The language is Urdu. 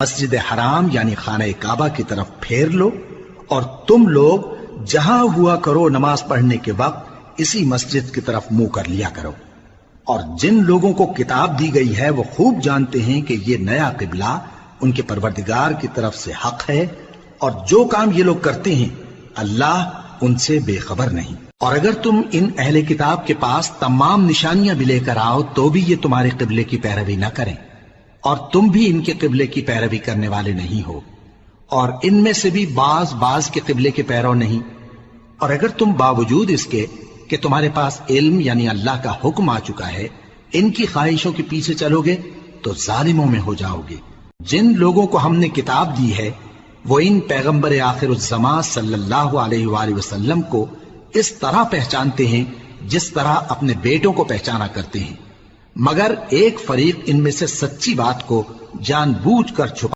مسجد حرام یعنی خانہ کعبہ کی طرف پھیر لو، اور تم لوگ جہاں ہوا کرو نماز پڑھنے کے وقت اسی مسجد کی طرف منہ کر لیا کرو۔ اور جن لوگوں کو کتاب دی گئی ہے وہ خوب جانتے ہیں کہ یہ نیا قبلہ ان کے پروردگار کی طرف سے حق ہے، اور جو کام یہ لوگ کرتے ہیں اللہ ان سے بے خبر نہیں۔ اور اگر تم ان اہل کتاب کے پاس تمام نشانیاں بھی لے کر آؤ تو بھی یہ تمہارے قبلے کی پیروی نہ کریں، اور تم بھی ان کے قبلے کی پیروی کرنے والے نہیں ہو، اور ان میں سے بھی بعض کے قبلے کے پیرو نہیں۔ اور اگر تم باوجود اس کے کہ تمہارے پاس علم یعنی اللہ کا حکم آ چکا ہے ان کی خواہشوں کے پیچھے چلو گے تو ظالموں میں ہو جاؤ گے۔ جن لوگوں کو ہم نے کتاب دی ہے وہ ان پیغمبر آخر الزمان صلی اللہ علیہ وآلہ وسلم کو اس طرح پہچانتے ہیں جس طرح اپنے بیٹوں کو پہچانا کرتے ہیں، مگر ایک فریق ان میں سے سچی بات کو جان بوجھ کر چھپا